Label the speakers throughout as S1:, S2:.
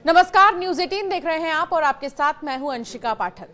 S1: नमस्कार, न्यूज 18 देख रहे हैं आप और आपके साथ मैं हूं अंशिका पाठक।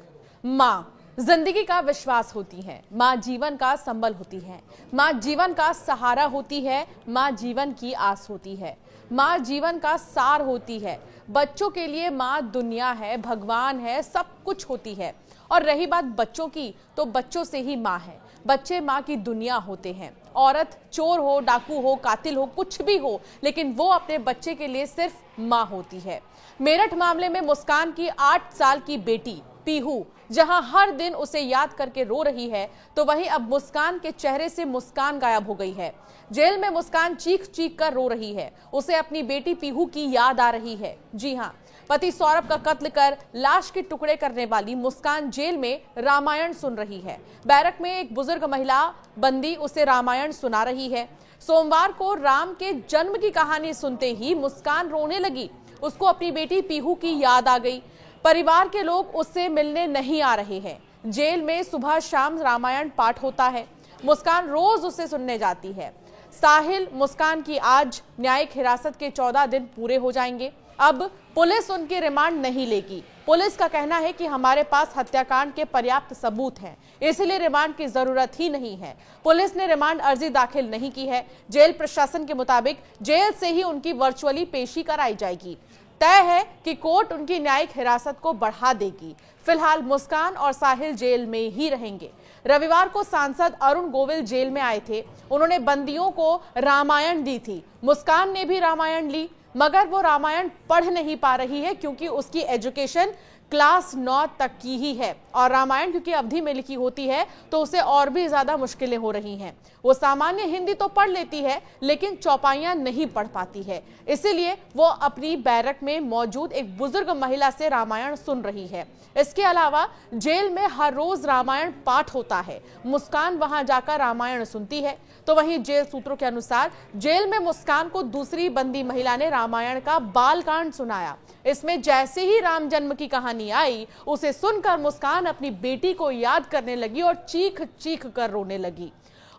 S1: माँ जिंदगी का विश्वास होती है, माँ जीवन का संबल होती है, माँ जीवन का सहारा होती है, माँ जीवन की आस होती है, माँ जीवन का सार होती है। बच्चों के लिए माँ दुनिया है, भगवान है, सब कुछ होती है। और रही बात बच्चों की, तो बच्चों से ही माँ है। बच्चे माँ की दुनिया होते हैं। औरत चोर हो, डाकू हो, कातिल हो, कुछ भी हो, लेकिन वो अपने बच्चे के लिए सिर्फ माँ होती है। मेरठ मामले में मुस्कान की 8 साल की बेटी पीहू जहां हर दिन उसे याद करके रो रही है, तो वहीं अब मुस्कान के चेहरे से मुस्कान गायब हो गई है। जेल में मुस्कान चीख चीख कर रो रही है। उसे अपनी बेटी पीहू की याद आ रही है। जी हां, पति सौरभ का कत्ल कर लाश के टुकड़े करने वाली मुस्कान जेल में रामायण सुन रही है। बैरक में एक बुजुर्ग महिला बंदी उसे रामायण सुना रही है। सोमवार को राम के जन्म की कहानी सुनते ही मुस्कान रोने लगी। उसको अपनी बेटी पीहू की याद आ गई। परिवार के लोग उससे मिलने नहीं आ रहे हैं। जेल में सुबह शाम रामायण पाठ होता है। मुस्कान रोज उसे सुनने जाती है। साहिल मुस्कान की आज न्यायिक हिरासत के 14 दिन पूरे हो जाएंगे। अब पुलिस उनकी रिमांड नहीं लेगी। पुलिस का कहना है कि हमारे पास हत्याकांड के पर्याप्त सबूत हैं, इसलिए रिमांड की जरूरत ही नहीं है। पुलिस ने रिमांड अर्जी दाखिल नहीं की है। जेल प्रशासन के मुताबिक जेल से ही उनकी वर्चुअली पेशी कराई जाएगी। तय है कि कोर्ट उनकी न्यायिक हिरासत को बढ़ा देगी। फिलहाल मुस्कान और साहिल जेल में ही रहेंगे। रविवार को सांसद अरुण गोविल जेल में आए थे। उन्होंने बंदियों को रामायण दी थी। मुस्कान ने भी रामायण ली, मगर वो रामायण पढ़ नहीं पा रही है क्योंकि उसकी एजुकेशन क्लास 9 तक की ही है और रामायण क्योंकि अवधि में लिखी होती है तो उसे और भी ज्यादा मुश्किलें हो रही हैं। वो सामान्य हिंदी तो पढ़ लेती है लेकिन चौपाइयां नहीं पढ़ पाती है, इसीलिए वो अपनी बैरक में मौजूद एक बुजुर्ग महिला से रामायण सुन रही है। इसके अलावा जेल में हर रोज रामायण पाठ होता है। मुस्कान वहां जाकर रामायण सुनती है। तो वहीं जेल सूत्रों के अनुसार जेल में मुस्कान को दूसरी बंदी महिला ने रामायण का बालकांड सुनाया। इसमें जैसे ही राम जन्म की कहानी आई, उसे सुनकर मुस्कान अपनी बेटी को याद करने लगी और चीख चीख कर रोने लगी।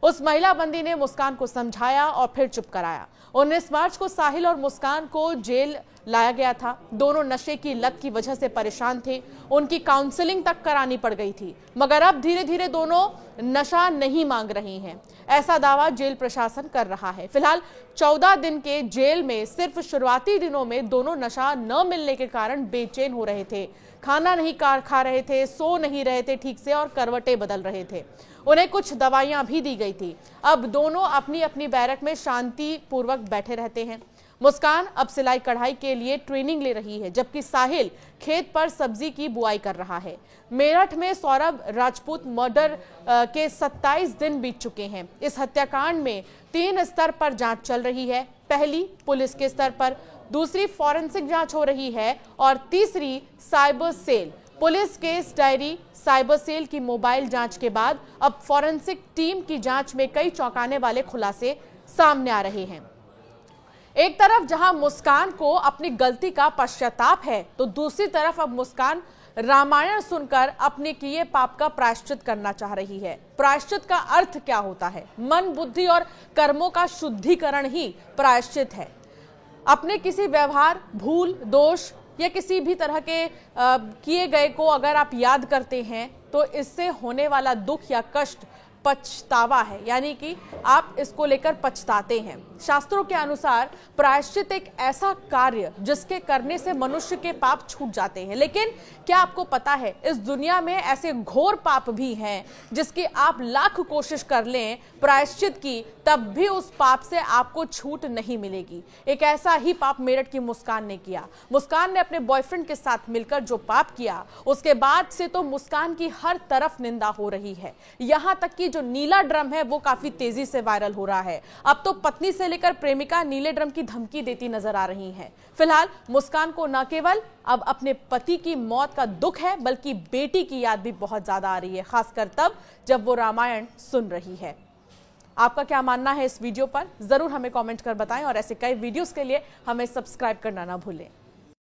S1: उस महिला बंदी ने मुस्कान को समझाया और फिर चुप कराया। 19 मार्च को साहिल और मुस्कान को जेल लाया गया था। दोनों नशे की लत की वजह से परेशान थे। उनकी काउंसलिंग तक करानी पड़ गई थी, मगर अब धीरे धीरे दोनों नशा नहीं मांग रही हैं, ऐसा दावा जेल प्रशासन कर रहा है। फिलहाल 14 दिन के जेल में सिर्फ शुरुआती दिनों में दोनों नशा न मिलने के कारण बेचैन हो रहे थे। खाना नहीं खा रहे थे, सो नहीं रहे थे ठीक से और करवटें बदल रहे थे। उन्हें कुछ दवाइयां भी दी गई थी। अब दोनों अपनी अपनी बैरक में शांति पूर्वक बैठे रहते हैं। मुस्कान अब सिलाई कढ़ाई के लिए ट्रेनिंग ले रही है, जबकि साहिल खेत पर सब्जी की बुआई कर रहा है। मेरठ में सौरभ राजपूत मर्डर के 27 दिन बीत चुके हैं। इस हत्याकांड में 3 स्तर पर जांच चल रही है। पहली पुलिस के स्तर पर, दूसरी फॉरेंसिक जांच हो रही है और तीसरी cyber cell. Police case diary, cyber cell की मोबाइल जांच के बाद अब फॉरेंसिक टीम की जांच में कई चौंकाने वाले खुलासे सामने आ रहे हैं। एक तरफ जहां मुस्कान को अपनी गलती का पश्चाताप है, तो दूसरी तरफ अब मुस्कान रामायण सुनकर अपने किए पाप का प्रायश्चित करना चाह रही है। प्रायश्चित का अर्थ क्या होता है? मन, बुद्धि और कर्मों का शुद्धिकरण ही प्रायश्चित है। अपने किसी व्यवहार, भूल, दोष या किसी भी तरह के किए गए को अगर आप याद करते हैं तो इससे होने वाला दुख या कष्ट पछतावा है, यानी कि आप इसको लेकर पछताते हैं। शास्त्रों के अनुसार प्रायश्चित एक ऐसा कार्य जिसके करने से मनुष्य के पाप छूट जाते हैं। लेकिन क्या आपको पता है, इस दुनिया में ऐसे घोर पाप भी हैं जिसकी आप लाख कोशिश कर लें प्रायश्चित की, तब भी उस पाप से आपको छूट नहीं मिलेगी। एक ऐसा ही पाप मेरठ की मुस्कान ने किया। मुस्कान ने अपने बॉयफ्रेंड के साथ मिलकर जो पाप किया, उसके बाद से तो मुस्कान की हर तरफ निंदा हो रही है। यहां तक कि जो नीला ड्रम है वो काफी तेजी से वायरल हो रहा है। अब तो पत्नी से लेकर प्रेमिका नीले ड्रम की धमकी देती नजर आ रही है। फिलहाल मुस्कान को न केवल अब अपने पति की मौत का दुख है, बल्कि बेटी की याद भी बहुत ज्यादा आ रही है, खासकर तब जब वो रामायण सुन रही है। आपका क्या मानना है इस वीडियो पर? जरूर हमें कमेंट कर बताएं और ऐसे कई वीडियोस के लिए हमें सब्सक्राइब करना ना भूलें।